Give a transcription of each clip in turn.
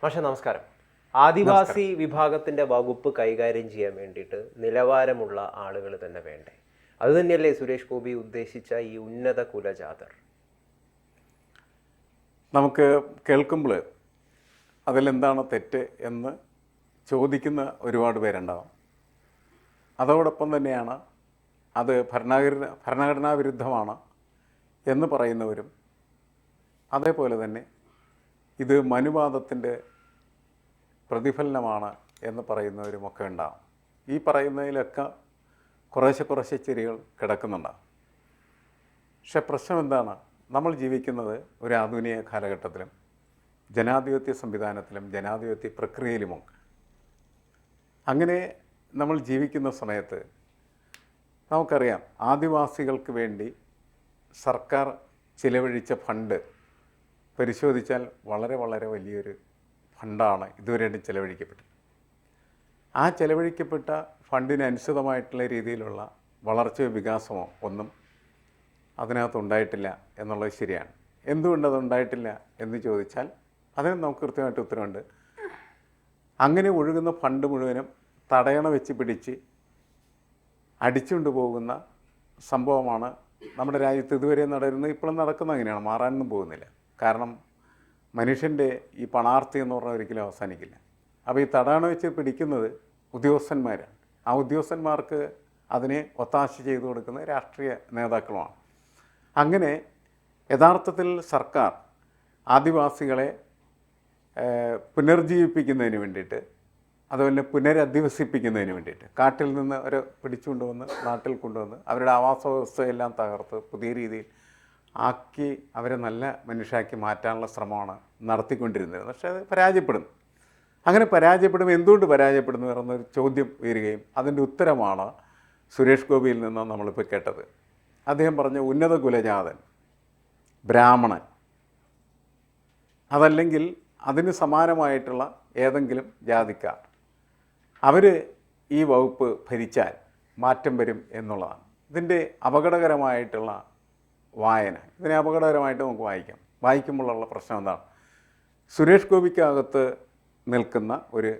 പക്ഷേ നമസ്കാരം. ആദിവാസി വിഭാഗത്തിൻ്റെ വകുപ്പ് കൈകാര്യം ചെയ്യാൻ വേണ്ടിയിട്ട് നിലവാരമുള്ള ആളുകൾ തന്നെ വേണ്ടേ? അതുതന്നെയല്ലേ സുരേഷ് ഗോപി ഉദ്ദേശിച്ച ഈ ഉന്നത കുലജാതർ? നമുക്ക് കേൾക്കുമ്പോൾ അതിലെന്താണ് തെറ്റ് എന്ന് ചോദിക്കുന്ന ഒരുപാട് പേരുണ്ടാവും. അതോടൊപ്പം തന്നെയാണ് അത് ഭരണഘടനാ വിരുദ്ധമാണ് എന്ന് പറയുന്നവരും, അതേപോലെ തന്നെ ഇത് മനുവാദത്തിൻ്റെ പ്രതിഫലനമാണ് എന്ന് പറയുന്നവരുമൊക്കെ ഉണ്ടാകും. ഈ പറയുന്നതിലൊക്കെ കുറേശ്ശെ ശരികൾ കിടക്കുന്നുണ്ടാകും. പക്ഷെ പ്രശ്നം എന്താണ്? നമ്മൾ ജീവിക്കുന്നത് ഒരു ആധുനിക കാലഘട്ടത്തിലും ജനാധിപത്യ സംവിധാനത്തിലും ജനാധിപത്യ പ്രക്രിയയിലുമൊക്കെ. അങ്ങനെ നമ്മൾ ജീവിക്കുന്ന സമയത്ത് നമുക്കറിയാം, ആദിവാസികൾക്ക് വേണ്ടി സർക്കാർ ചിലവഴിച്ച ഫണ്ട് പരിശോധിച്ചാൽ വളരെ വളരെ വലിയൊരു ഫണ്ടാണ് ഇതുവരെയായിട്ടും ചിലവഴിക്കപ്പെട്ടത്. ആ ചിലവഴിക്കപ്പെട്ട ഫണ്ടിനനുസൃതമായിട്ടുള്ള രീതിയിലുള്ള വളർച്ചയോ വികാസമോ ഒന്നും അതിനകത്തുണ്ടായിട്ടില്ല എന്നുള്ളത് ശരിയാണ്. എന്തുകൊണ്ടതുണ്ടായിട്ടില്ല എന്ന് ചോദിച്ചാൽ അതിന് നമുക്ക് കൃത്യമായിട്ട് ഉത്തരവുണ്ട്. അങ്ങനെ ഒഴുകുന്ന ഫണ്ട് മുഴുവനും തടയണ വെച്ച് പിടിച്ച് അടിച്ചുകൊണ്ട് പോകുന്ന സംഭവമാണ് നമ്മുടെ രാജ്യത്ത് ഇതുവരെ നടക്കുന്നത്. ഇപ്പോഴും നടക്കുന്നത് അങ്ങനെയാണ്, മാറാനൊന്നും പോകുന്നില്ല. കാരണം മനുഷ്യൻ്റെ ഈ പണാർത്തി എന്ന് പറഞ്ഞാൽ ഒരിക്കലും അവസാനിക്കില്ല. അപ്പോൾ ഈ തടയണ വെച്ച് പിടിക്കുന്നത് ഉദ്യോഗസ്ഥന്മാരാണ്. ആ ഉദ്യോഗസ്ഥന്മാർക്ക് അതിനെ ഒത്താശ ചെയ്തു കൊടുക്കുന്ന രാഷ്ട്രീയ നേതാക്കളുമാണ്. അങ്ങനെ യഥാർത്ഥത്തിൽ സർക്കാർ ആദിവാസികളെ പുനർജീവിപ്പിക്കുന്നതിന് വേണ്ടിയിട്ട്, അതുപോലെ പുനരധിവസിപ്പിക്കുന്നതിന് വേണ്ടിയിട്ട് കാട്ടിൽ നിന്ന് അവരെ പിടിച്ചുകൊണ്ടുവന്ന് നാട്ടിൽ കൊണ്ടുവന്ന് അവരുടെ ആവാസ വ്യവസ്ഥയെല്ലാം തകർത്ത് പുതിയ രീതിയിൽ ആക്കി അവരെ നല്ല മനുഷ്യരാക്കി മാറ്റാനുള്ള ശ്രമമാണ് നടത്തിക്കൊണ്ടിരുന്നത്. പക്ഷേ അത് പരാജയപ്പെടുന്നു. അങ്ങനെ പരാജയപ്പെടുമ്പോൾ എന്തുകൊണ്ട് പരാജയപ്പെടുന്നു എന്നൊരു ചോദ്യം ഉയരുകയും അതിൻ്റെ ഉത്തരമാണ് സുരേഷ് ഗോപിയിൽ നിന്ന് നമ്മളിപ്പോൾ കേട്ടത്. അദ്ദേഹം പറഞ്ഞ ഉന്നത കുലജാതൻ, ബ്രാഹ്മണൻ, അതല്ലെങ്കിൽ അതിന് സമാനമായിട്ടുള്ള ഏതെങ്കിലും ജാതിക്കാർ, അവർ ഈ വകുപ്പ് ഭരിച്ചാൽ മാറ്റം വരും എന്നുള്ളതാണ് ഇതിൻ്റെ അപകടകരമായിട്ടുള്ള വായന. ഇതിനെ അപകടകരമായിട്ട് നമുക്ക് വായിക്കുമ്പോഴുള്ള പ്രശ്നം എന്താണ്? സുരേഷ് ഗോപിക്കകത്ത് നിൽക്കുന്ന ഒരു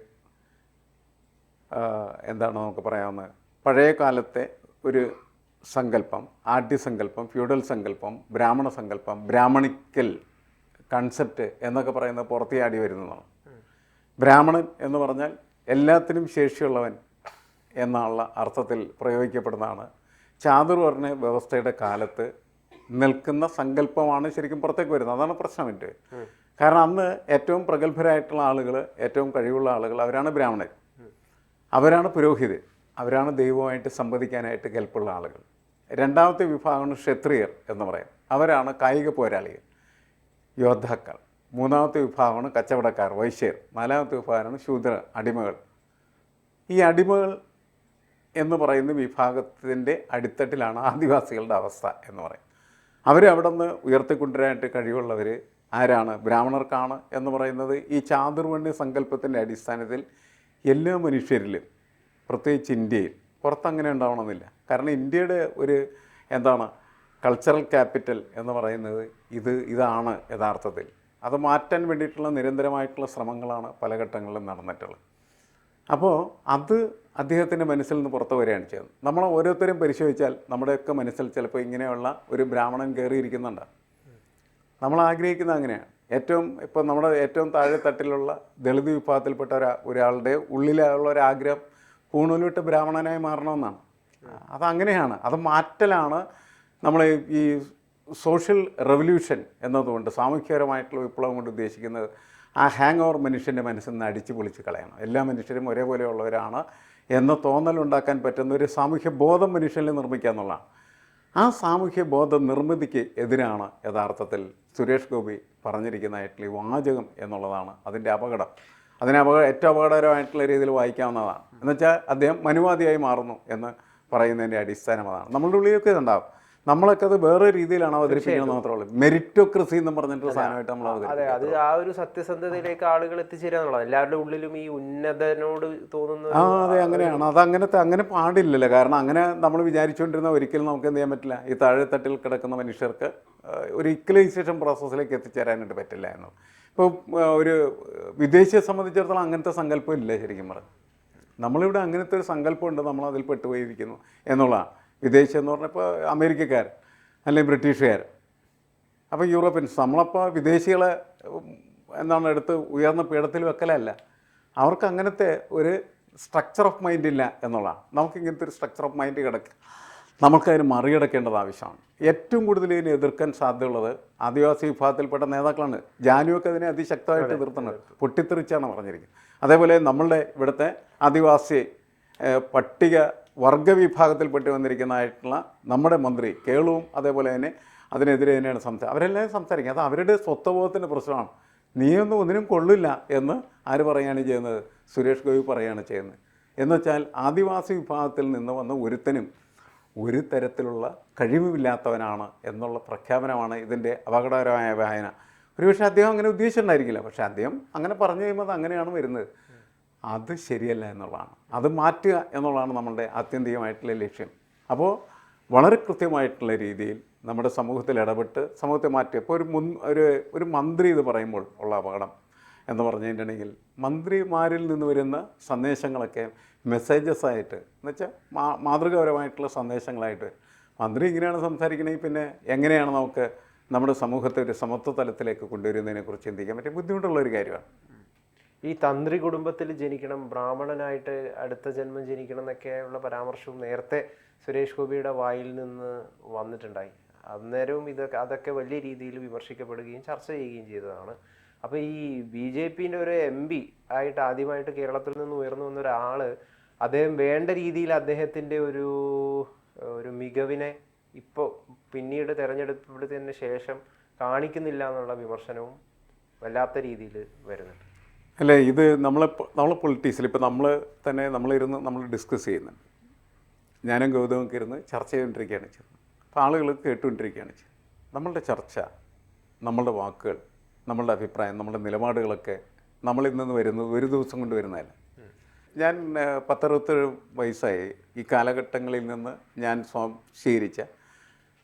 എന്താണ് നമുക്ക് പറയാവുന്നത്, പഴയ കാലത്തെ ഒരു സങ്കല്പം, ആഢ്യസങ്കല്പം, ഫ്യൂഡൽ സങ്കല്പം, ബ്രാഹ്മണ സങ്കല്പം, ബ്രാഹ്മണിക്കൽ കൺസെപ്റ്റ് എന്നൊക്കെ പറയുന്നത് പുറത്തിയാടി വരുന്നതാണ്. ബ്രാഹ്മണൻ എന്ന് പറഞ്ഞാൽ എല്ലാത്തിനും ശേഷിയുള്ളവൻ എന്നുള്ള അർത്ഥത്തിൽ പ്രയോഗിക്കപ്പെടുന്നതാണ്. ചാതുർവർണ്ണ വ്യവസ്ഥയുടെ കാലത്ത് നിൽക്കുന്ന സങ്കല്പമാണ് ശരിക്കും പുറത്തേക്ക് വരുന്നത്. അതാണ് പ്രശ്നം എൻ്റെ. കാരണം അന്ന് ഏറ്റവും പ്രഗത്ഭരായിട്ടുള്ള ആളുകൾ, ഏറ്റവും കഴിവുള്ള ആളുകൾ അവരാണ് ബ്രാഹ്മണർ, അവരാണ് പുരോഹിതർ, അവരാണ് ദൈവമായിട്ട് സംവദിക്കാനായിട്ട് കെൽപ്പുള്ള ആളുകൾ. രണ്ടാമത്തെ വിഭാഗമാണ് ക്ഷത്രിയർ എന്ന് പറയും. അവരാണ് കായിക പോരാളികൾ, യോദ്ധാക്കൾ. മൂന്നാമത്തെ വിഭാഗമാണ് കച്ചവടക്കാർ, വൈശ്യർ. നാലാമത്തെ വിഭാഗമാണ് ശൂദ്ര, അടിമകൾ. ഈ അടിമകൾ എന്ന് പറയുന്ന വിഭാഗത്തിൻ്റെ അടിത്തട്ടിലാണ് ആദിവാസികളുടെ അവസ്ഥ എന്ന് പറയും. അവരവിടെ നിന്ന് ഉയർത്തിക്കൊണ്ടുവരാനായിട്ട് കഴിവുള്ളവർ ആരാണ്? ബ്രാഹ്മണർക്കാണ് എന്ന് പറയുന്നത് ഈ ചാതുർവർണ്ണ സങ്കല്പത്തിൻ്റെ അടിസ്ഥാനത്തിൽ എല്ലാ മനുഷ്യരിലും, പ്രത്യേകിച്ച് ഇന്ത്യയിൽ, പുറത്തങ്ങനെ ഉണ്ടാവണമെന്നില്ല. കാരണം ഇന്ത്യയുടെ ഒരു എന്താണ് കൾച്ചറൽ ക്യാപിറ്റൽ എന്ന് പറയുന്നത് ഇതാണ് യഥാർത്ഥത്തിൽ. അത് മാറ്റാൻ വേണ്ടിയിട്ടുള്ള നിരന്തരമായിട്ടുള്ള ശ്രമങ്ങളാണ് പല ഘട്ടങ്ങളിലും നടന്നിട്ടുള്ളത്. അപ്പോൾ അത് അദ്ദേഹത്തിൻ്റെ മനസ്സിൽ നിന്ന് പുറത്തു വരികയാണ് ചെയ്യുന്നത്. നമ്മൾ ഓരോരുത്തരും പരിശോധിച്ചാൽ നമ്മുടെയൊക്കെ മനസ്സിൽ ചിലപ്പോൾ ഇങ്ങനെയുള്ള ഒരു ബ്രാഹ്മണൻ കയറിയിരിക്കുന്നുണ്ട്. നമ്മൾ ആഗ്രഹിക്കുന്നത് അങ്ങനെയാണ്. ഇപ്പോൾ നമ്മുടെ ഏറ്റവും താഴെ തട്ടിലുള്ള ദളിത് വിഭാഗത്തിൽപ്പെട്ട ഒരാളുടെ ഉള്ളിലുള്ള ഒരാഗ്രഹം പൂണൂലിട്ട് ബ്രാഹ്മണനായി മാറണമെന്നാണ്. അതങ്ങനെയാണ്, അത് മാറ്റലാണ് നമ്മൾ ഈ സോഷ്യൽ റെവല്യൂഷൻ എന്നതുകൊണ്ട്, സാമൂഹ്യപരമായിട്ടുള്ള വിപ്ലവം കൊണ്ട് ഉദ്ദേശിക്കുന്നത്. ആ ഹാങ് ഓവർ മനുഷ്യൻ്റെ മനസ്സിൽ നിന്ന് അടിച്ചു പൊളിച്ച് കളയണം. എല്ലാ മനുഷ്യരും ഒരേപോലെയുള്ളവരാണ് എന്ന തോന്നലുണ്ടാക്കാൻ പറ്റുന്ന ഒരു സാമൂഹ്യ ബോധം മനുഷ്യനിൽ നിർമ്മിക്കുക എന്നുള്ളതാണ്. ആ സാമൂഹ്യ ബോധ നിർമ്മിതിക്ക് എതിരാണ് യഥാർത്ഥത്തിൽ സുരേഷ് ഗോപി പറഞ്ഞിരിക്കുന്നതായിട്ടുള്ള ഈ വാചകം എന്നുള്ളതാണ് അതിൻ്റെ അപകടം. ഏറ്റവും അപകടകരമായിട്ടുള്ള രീതിയിൽ വായിക്കാവുന്നതാണ്. എന്നുവെച്ചാൽ അദ്ദേഹം മനുവാദിയായി മാറുന്നു എന്ന് പറയുന്നതിൻ്റെ അടിസ്ഥാനം അതാണ്. നമ്മളുടെ ഉള്ളിലൊക്കെ ഉണ്ടാവും. നമ്മളൊക്കെ അത് വേറെ രീതിയിലാണ് അവതരിപ്പിക്കുന്നത് മാത്രമേ ഉള്ളൂ. മെരിറ്റോക്രസി എന്ന് പറഞ്ഞിട്ടൊരു സാധനമായിട്ട് നമ്മൾ അവതരിപ്പിക്കും. അത് ആ ഒരു സത്യസന്ധതയിലേക്ക് ആളുകൾ എത്തിച്ചേരാന്നുള്ളത് എല്ലാവരുടെ ഉള്ളിലും ഈ ഉന്നതനോട് തോന്നുന്ന. അതെ, അങ്ങനെയാണ്. അങ്ങനെ പാടില്ലല്ലോ. കാരണം അങ്ങനെ നമ്മൾ വിചാരിച്ചുകൊണ്ടിരുന്ന ഒരിക്കലും നമുക്ക് എന്ത് ചെയ്യാൻ പറ്റില്ല. ഈ താഴെത്തട്ടിൽ കിടക്കുന്ന മനുഷ്യർക്ക് ഒരു ഇക്വലൈസേഷൻ പ്രോസസ്സിലേക്ക് എത്തിച്ചേരാനായിട്ട് പറ്റില്ല എന്നത്. ഇപ്പോൾ ഒരു വിദേശിയെ സംബന്ധിച്ചിടത്തോളം അങ്ങനത്തെ സങ്കല്പം ഇല്ല ശരിക്കും പറഞ്ഞു. നമ്മളിവിടെ അങ്ങനത്തെ ഒരു സങ്കല്പമുണ്ട്, നമ്മൾ അതിൽ പെട്ടുപോയിരിക്കുന്നു എന്നുള്ളതാണ്. വിദേശം എന്ന് പറഞ്ഞാൽ ഇപ്പോൾ അമേരിക്കക്കാർ അല്ലെങ്കിൽ ബ്രിട്ടീഷുകാർ, അപ്പോൾ യൂറോപ്യൻസ്, നമ്മളപ്പോൾ വിദേശികളെ എന്താണ് എടുത്ത് ഉയർന്ന പീഠത്തിൽ വെക്കലല്ല. അവർക്ക് അങ്ങനത്തെ ഒരു സ്ട്രക്ചർ ഓഫ് മൈൻഡ് ഇല്ല എന്നുള്ളതാണ്. നമുക്ക് ഇങ്ങനത്തെ ഒരു സ്ട്രക്ചർ ഓഫ് മൈൻഡ് നമുക്കതിന് മറികടക്കേണ്ടത് ആവശ്യമാണ്. ഏറ്റവും കൂടുതൽ ഇതിനെ എതിർക്കാൻ സാധ്യതയുള്ളത് ആദിവാസി വിഭാഗത്തിൽപ്പെട്ട നേതാക്കളാണ്. ജാനുവൊക്കെ അതിനെ അതിശക്തമായിട്ട് എതിർത്തുണ്ട്, പൊട്ടിത്തെറിച്ചാണ് പറഞ്ഞിരിക്കുന്നത്. അതേപോലെ നമ്മളുടെ ഇവിടുത്തെ ആദിവാസി പട്ടിക വർഗ വിഭാഗത്തിൽപ്പെട്ട് വന്നിരിക്കുന്നതായിട്ടുള്ള നമ്മുടെ മന്ത്രി കേളുവും അതേപോലെ തന്നെ അതിനെതിരെ തന്നെയാണ് അവരെല്ലാം സംസാരിക്കുക. അത് അവരുടെ സ്വത്വബോധത്തിൻ്റെ പ്രശ്നമാണ്. നീയൊന്നും ഒന്നിനും കൊള്ളില്ല എന്ന് ആര് പറയുകയാണ് ചെയ്യുന്നത്? സുരേഷ് ഗോപി പറയുകയാണ് ചെയ്യുന്നത്. എന്നുവെച്ചാൽ ആദിവാസി വിഭാഗത്തിൽ നിന്ന് വന്ന ഒരുത്തനും ഒരു തരത്തിലുള്ള കഴിവുമില്ലാത്തവനാണ് എന്നുള്ള പ്രഖ്യാപനമാണ് ഇതിൻ്റെ അപകടകരമായ വായന. ഒരുപക്ഷെ അദ്ദേഹം അങ്ങനെ ഉദ്ദേശിച്ചിട്ടുണ്ടായിരിക്കില്ല, പക്ഷേ അദ്ദേഹം അങ്ങനെ പറഞ്ഞു കഴിയുമ്പോൾ അത് അങ്ങനെയാണ് വരുന്നത്. അത് ശരിയല്ല എന്നുള്ളതാണ്. അത് മാറ്റുക എന്നുള്ളതാണ് നമ്മളുടെ ആത്യന്തികമായിട്ടുള്ള ലക്ഷ്യം. അപ്പോൾ വളരെ കൃത്യമായിട്ടുള്ള രീതിയിൽ നമ്മുടെ സമൂഹത്തിൽ ഇടപെട്ട് സമൂഹത്തെ മാറ്റുക. ഇപ്പോൾ ഒരു മന്ത്രി ഇത് പറയുമ്പോൾ ഉള്ള അപകടം എന്ന് പറഞ്ഞിട്ടുണ്ടെങ്കിൽ, മന്ത്രിമാരിൽ നിന്ന് വരുന്ന സന്ദേശങ്ങളൊക്കെ മെസ്സേജസ് ആയിട്ട്, എന്നുവെച്ചാൽ മാതൃകാപരമായിട്ടുള്ള സന്ദേശങ്ങളായിട്ട് മന്ത്രി ഇങ്ങനെയാണ് സംസാരിക്കണമെങ്കിൽ പിന്നെ എങ്ങനെയാണ് നമുക്ക് നമ്മുടെ സമൂഹത്തെ ഒരു സമത്വ തലത്തിലേക്ക് കൊണ്ടുവരുന്നതിനെക്കുറിച്ച് ചിന്തിക്കാൻ പറ്റിയ ബുദ്ധിമുട്ടുള്ളൊരു കാര്യമാണ്. ഈ തന്ത്രി കുടുംബത്തിൽ ജനിക്കണം, ബ്രാഹ്മണനായിട്ട് അടുത്ത ജന്മം ജനിക്കണം എന്നൊക്കെയുള്ള പരാമർശവും നേരത്തെ സുരേഷ് ഗോപിയുടെ വായിൽ നിന്ന് വന്നിട്ടുണ്ടായി. അന്നേരവും അതൊക്കെ വലിയ രീതിയിൽ വിമർശിക്കപ്പെടുകയും ചർച്ച ചെയ്യുകയും ചെയ്തതാണ്. അപ്പോൾ ഈ BJPൻ്റെ ഒരു MP ആയിട്ട് ആദ്യമായിട്ട് കേരളത്തിൽ നിന്ന് ഉയർന്നു വന്ന ഒരാൾ, അദ്ദേഹം വേണ്ട രീതിയിൽ അദ്ദേഹത്തിൻ്റെ ഒരു മികവിനെ ഇപ്പോൾ പിന്നീട് തെരഞ്ഞെടുപ്പിന് ശേഷം കാണിക്കുന്നില്ല എന്നുള്ള വിമർശനവും വല്ലാത്ത രീതിയിൽ വരുന്നുണ്ട്. അല്ലേ, ഇത് നമ്മളെ പൊളിറ്റീക്സിൽ ഇപ്പോൾ നമ്മൾ ഡിസ്കസ് ചെയ്യുന്നുണ്ട്. ഞാനും ഗൗതമൊക്കെ ഇരുന്ന് ചർച്ച ചെയ്തുകൊണ്ടിരിക്കുകയാണ് ചെയ്യുന്നത്. അപ്പോൾ ആളുകൾ കേട്ടുകൊണ്ടിരിക്കുകയാണ് ചെയ്യുന്നത്. നമ്മളുടെ ചർച്ച, നമ്മളുടെ വാക്കുകൾ, നമ്മളുടെ അഭിപ്രായം, നമ്മളുടെ നിലപാടുകളൊക്കെ നമ്മളിൽ നിന്ന് വരുന്നത് ഒരു ദിവസം കൊണ്ട് വരുന്നതല്ല. ഞാൻ 10-67 വയസ്സായി. ഈ കാലഘട്ടങ്ങളിൽ നിന്ന് ഞാൻ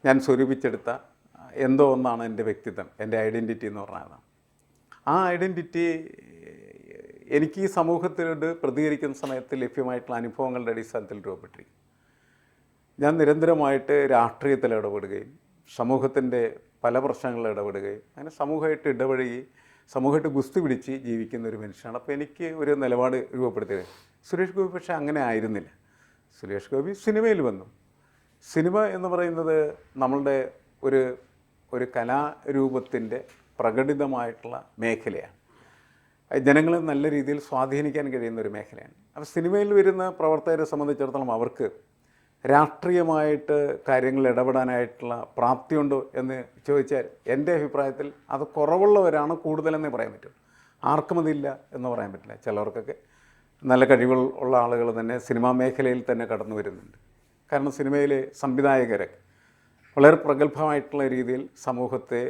ഞാൻ സ്വരൂപിച്ചെടുത്ത എന്തോ ഒന്നാണ് എൻ്റെ വ്യക്തിത്വം, എൻ്റെ ഐഡൻറ്റിറ്റി എന്ന് പറഞ്ഞതാണ്. ആ ഐഡൻറ്റിറ്റി എനിക്ക് ഈ സമൂഹത്തിലോട് പ്രതികരിക്കുന്ന സമയത്ത് ലഭ്യമായിട്ടുള്ള അനുഭവങ്ങളുടെ അടിസ്ഥാനത്തിൽ രൂപപ്പെട്ടിരിക്കും. ഞാൻ നിരന്തരമായിട്ട് രാഷ്ട്രീയത്തിൽ ഇടപെടുകയും സമൂഹത്തിൻ്റെ പല പ്രശ്നങ്ങളിൽ ഇടപെടുകയും അങ്ങനെ സമൂഹമായിട്ട് ഇടപഴകി സമൂഹമായിട്ട് ഗുസ്തി പിടിച്ച് ജീവിക്കുന്ന ഒരു മനുഷ്യനാണ്. അപ്പോൾ എനിക്ക് ഒരു നിലപാട് രൂപപ്പെടുത്തിയത്. സുരേഷ് ഗോപി പക്ഷേ അങ്ങനെ ആയിരുന്നില്ല. സുരേഷ് ഗോപി സിനിമയിൽ വന്നു. സിനിമ എന്ന് പറയുന്നത് നമ്മളുടെ ഒരു കലാരൂപത്തിൻ്റെ പ്രകടിതമായിട്ടുള്ള മേഖലയാണ്. ജനങ്ങളെ നല്ല രീതിയിൽ സ്വാധീനിക്കാൻ കഴിയുന്ന ഒരു മേഖലയാണ്. അപ്പോൾ സിനിമയിൽ വരുന്ന പ്രവർത്തകരെ സംബന്ധിച്ചിടത്തോളം അവർക്ക് രാഷ്ട്രീയമായിട്ട് കാര്യങ്ങൾ ഇടപെടാനായിട്ടുള്ള പ്രാപ്തിയുണ്ടോ എന്ന് ചോദിച്ചാൽ എൻ്റെ അഭിപ്രായത്തിൽ അത് കുറവുള്ളവരാണ് കൂടുതലെന്നേ പറയാൻ പറ്റും. ആർക്കും അതില്ല എന്ന് പറയാൻ പറ്റില്ല. ചിലവർക്കൊക്കെ നല്ല കഴിവുള്ള ആളുകൾ തന്നെ സിനിമാ മേഖലയിൽ തന്നെ കടന്നു വരുന്നുണ്ട്. കാരണം സിനിമയിലെ സംവിധായകരൊക്കെ വളരെ പ്രഗത്ഭമായിട്ടുള്ള രീതിയിൽ സമൂഹത്തെ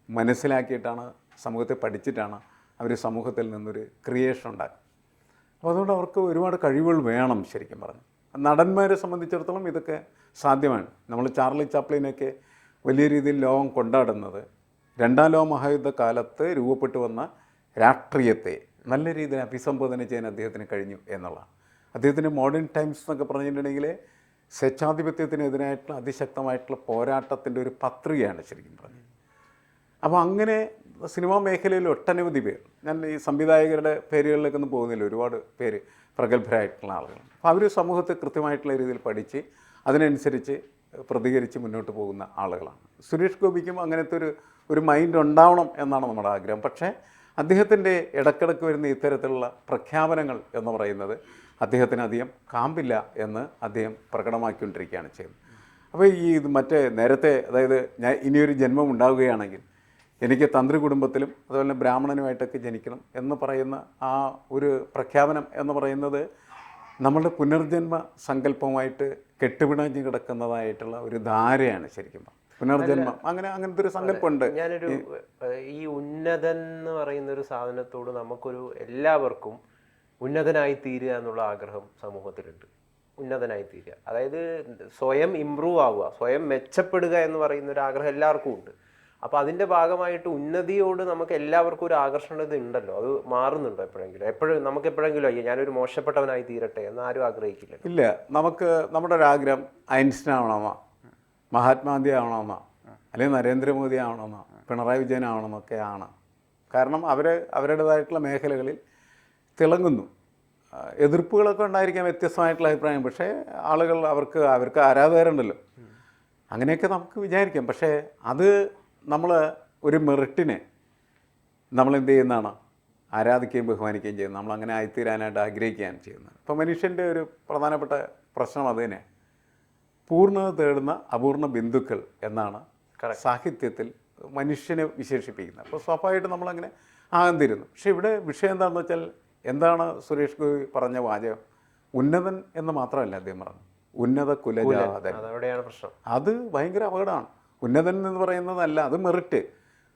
മനസ്സിലാക്കിയിട്ടാണ്, സമൂഹത്തെ പഠിച്ചിട്ടാണ് അവർ സമൂഹത്തിൽ നിന്നൊരു ക്രിയേഷൻ ഉണ്ടാക്കുക. അപ്പോൾ അതുകൊണ്ട് അവർക്ക് ഒരുപാട് കഴിവുകൾ വേണം. ശരിക്കും പറഞ്ഞു നടന്മാരെ സംബന്ധിച്ചിടത്തോളം ഇതൊക്കെ സാധ്യമാണ്. നമ്മൾ ചാർലി ചാപ്ലിനൊക്കെ വലിയ രീതിയിൽ ലോകം കൊണ്ടാടുന്നത് രണ്ടാം ലോക മഹായുദ്ധ കാലത്ത് രൂപപ്പെട്ടു വന്ന രാഷ്ട്രീയത്തെ നല്ല രീതിയിൽ അഭിസംബോധന ചെയ്യാൻ അദ്ദേഹത്തിന് കഴിഞ്ഞു എന്നുള്ളതാണ്. അദ്ദേഹത്തിൻ്റെ മോഡേൺ ടൈംസ് എന്നൊക്കെ പറഞ്ഞിട്ടുണ്ടെങ്കിൽ സ്വേച്ഛാധിപത്യത്തിനെതിരായിട്ടുള്ള അതിശക്തമായിട്ടുള്ള പോരാട്ടത്തിൻ്റെ ഒരു പത്രികയാണ് ശരിക്കും പറഞ്ഞത്. അപ്പോൾ അങ്ങനെ സിനിമാ മേഖലയിൽ ഒട്ടനവധി പേർ, ഞാൻ ഈ സംവിധായകരുടെ പേരുകളിലേക്കൊന്നും പോകുന്നില്ല, ഒരുപാട് പേര് പ്രഗത്ഭരായിട്ടുള്ള ആളുകൾ. അപ്പോൾ അവർ സമൂഹത്തെ കൃത്യമായിട്ടുള്ള രീതിയിൽ പഠിച്ച് അതിനനുസരിച്ച് പ്രതികരിച്ച് മുന്നോട്ട് പോകുന്ന ആളുകളാണ്. സുരേഷ് ഗോപിക്കും അങ്ങനത്തെ ഒരു മൈൻഡ് ഉണ്ടാവണം എന്നാണ് നമ്മുടെ ആഗ്രഹം. പക്ഷേ അദ്ദേഹത്തിൻ്റെ ഇടക്കിടക്ക് വരുന്ന ഇത്തരത്തിലുള്ള പ്രഖ്യാപനങ്ങൾ എന്ന് പറയുന്നത് അദ്ദേഹത്തിന് അധികം കാമ്പില്ല എന്ന് അദ്ദേഹം പ്രകടമാക്കിക്കൊണ്ടിരിക്കുകയാണ് ചെയ്യുന്നത്. അപ്പോൾ ഈ നേരത്തെ, അതായത് ഞാൻ ഇനിയൊരു ജന്മം ഉണ്ടാവുകയാണെങ്കിൽ എനിക്ക് തന്ത്രി കുടുംബത്തിലും അതുപോലെ തന്നെ ബ്രാഹ്മണനുമായിട്ടൊക്കെ ജനിക്കണം എന്ന് പറയുന്ന ആ ഒരു പ്രഖ്യാപനം എന്ന് പറയുന്നത് നമ്മളുടെ പുനർജന്മ സങ്കല്പവുമായിട്ട് കെട്ടുപിണഞ്ഞ് കിടക്കുന്നതായിട്ടുള്ള ഒരു ധാരയാണ് ശരിക്കും. പുനർജന്മം അങ്ങനത്തെ ഒരു സങ്കല്പമുണ്ട്. ഈ ഉന്നതൻ എന്ന് പറയുന്ന ഒരു സാധനത്തോട് എല്ലാവർക്കും ഉന്നതനായി തീരുക എന്നുള്ള ആഗ്രഹം സമൂഹത്തിലുണ്ട്. ഉന്നതനായി തീരുക, അതായത് സ്വയം ഇമ്പ്രൂവ് ആവുക, സ്വയം മെച്ചപ്പെടുക എന്ന് പറയുന്ന ഒരു ആഗ്രഹം എല്ലാവർക്കും ഉണ്ട്. അപ്പോൾ അതിൻ്റെ ഭാഗമായിട്ട് ഉന്നതിയോട് നമുക്ക് എല്ലാവർക്കും ഒരു ആകർഷണീയത ഉണ്ടല്ലോ, അത് മാറുന്നുണ്ടോ എപ്പോഴും നമുക്ക് എപ്പോഴെങ്കിലും അയ്യോ ഞാനൊരു മോശപ്പെട്ടവനായി തീരട്ടെ എന്ന് ആരും ആഗ്രഹിക്കില്ല. ഇല്ല, നമുക്ക് നമ്മുടെ ഒരു ആഗ്രഹം ഐൻസ്റ്റീൻ ആവണമെന്നോ മഹാത്മാഗാന്ധി ആവണമെന്നോ അല്ലെങ്കിൽ നരേന്ദ്രമോദി ആവണമെന്നോ പിണറായി വിജയൻ ആവണമെന്നൊക്കെയാണ്. കാരണം അവരുടേതായിട്ടുള്ള മേഖലകളിൽ തിളങ്ങുന്നു. എതിർപ്പുകളൊക്കെ ഉണ്ടായിരിക്കാം, വ്യത്യസ്തമായിട്ടുള്ള അഭിപ്രായം, പക്ഷേ ആളുകൾ അവർക്ക് ആരാധകരുണ്ടല്ലോ, അങ്ങനെയൊക്കെ നമുക്ക് വിചാരിക്കാം. പക്ഷേ അത് നമ്മൾ ഒരു മെറിറ്റിനെ നമ്മളെന്ത് ചെയ്യുന്നതാണ്, ആരാധിക്കുകയും ബഹുമാനിക്കുകയും ചെയ്യുന്നത്. നമ്മളങ്ങനെ ആയിത്തീരാനായിട്ട് ആഗ്രഹിക്കുകയാണ് ചെയ്യുന്നത്. ഇപ്പോൾ മനുഷ്യൻ്റെ ഒരു പ്രധാനപ്പെട്ട പ്രശ്നം അത് തന്നെ, പൂർണ്ണത തേടുന്ന അപൂർണ ബിന്ദുക്കൾ എന്നാണ് സാഹിത്യത്തിൽ മനുഷ്യനെ വിശേഷിപ്പിക്കുന്നത്. അപ്പോൾ സ്വാഭാവികമായിട്ട് നമ്മളങ്ങനെ ആകന്തിരുന്നു. പക്ഷേ ഇവിടെ വിഷയം എന്താണെന്ന് വെച്ചാൽ, എന്താണ് സുരേഷ് ഗോപി പറഞ്ഞ വാചകം? ഉന്നതൻ എന്ന് മാത്രമല്ല അദ്ദേഹം പറഞ്ഞു, ഉന്നത കുലജാതൻ. അവിടെയാണ് പ്രശ്നം. അത് ഭയങ്കര അപകടമാണ്. ഉന്നതൻ എന്ന് പറയുന്നതല്ല, അത് മെറിറ്റ്.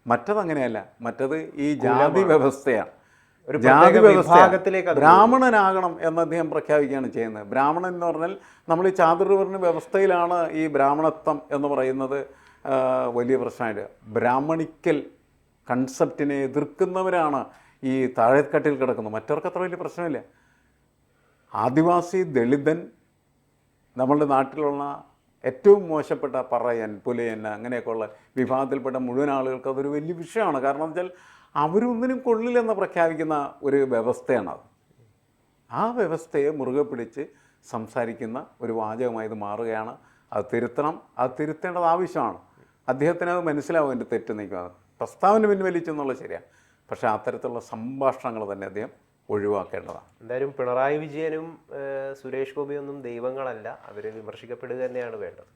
മറ്റതങ്ങനെയല്ല, മറ്റത് ഈ ജാതി വ്യവസ്ഥയാണ്. ഒരു ജാതി വിഭാഗത്തിലേക്ക് ബ്രാഹ്മണനാകണം എന്ന് അദ്ദേഹം പ്രഖ്യാപിക്കുകയാണ് ചെയ്യുന്നത്. ബ്രാഹ്മണൻ എന്ന് പറഞ്ഞാൽ നമ്മൾ ഈ ചാതുർവർണ്ണ വ്യവസ്ഥയിലാണ് ഈ ബ്രാഹ്മണത്വം എന്ന് പറയുന്നത് വലിയ പ്രശ്നമായിട്ട്. ബ്രാഹ്മണിക്കൽ കൺസെപ്റ്റിനെ എതിർക്കുന്നവരാണ് ഈ താഴെക്കട്ടിൽ കിടക്കുന്നത്. മറ്റവർക്ക് അത്ര വലിയ പ്രശ്നമില്ല. ആദിവാസി, ദളിതൻ, നമ്മളുടെ നാട്ടിലുള്ള ഏറ്റവും മോശപ്പെട്ട പറയൻ, പുലയൻ, അങ്ങനെയൊക്കെയുള്ള വിഭാഗത്തിൽപ്പെട്ട മുഴുവൻ ആളുകൾക്ക് അതൊരു വലിയ വിഷയമാണ്. കാരണം എന്ന് വെച്ചാൽ അവരൊന്നിനും കൊള്ളില്ലെന്ന് പ്രഖ്യാപിക്കുന്ന ഒരു വ്യവസ്ഥയാണത്. ആ വ്യവസ്ഥയെ മുറുകെ പിടിച്ച് സംസാരിക്കുന്ന ഒരു വാചകമായി ഇത് മാറുകയാണ്. അത് തിരുത്തണം, അത് തിരുത്തേണ്ടത് ആവശ്യമാണ്. അദ്ദേഹത്തിന് അത് മനസ്സിലാവും എൻ്റെ തെറ്റ് നിൽക്കുന്നത്. പ്രസ്താവന പിൻവലിച്ചെന്നുള്ളത് ശരിയാണ്, പക്ഷേ അത്തരത്തിലുള്ള സംഭാഷണങ്ങൾ തന്നെ അദ്ദേഹം ഒഴിവാക്കേണ്ടതാണ്. എന്തായാലും പിണറായി വിജയനും സുരേഷ് ഗോപിയൊന്നും ദൈവങ്ങളല്ല, അവർ വിമർശിക്കപ്പെടുക തന്നെയാണ് വേണ്ടത്.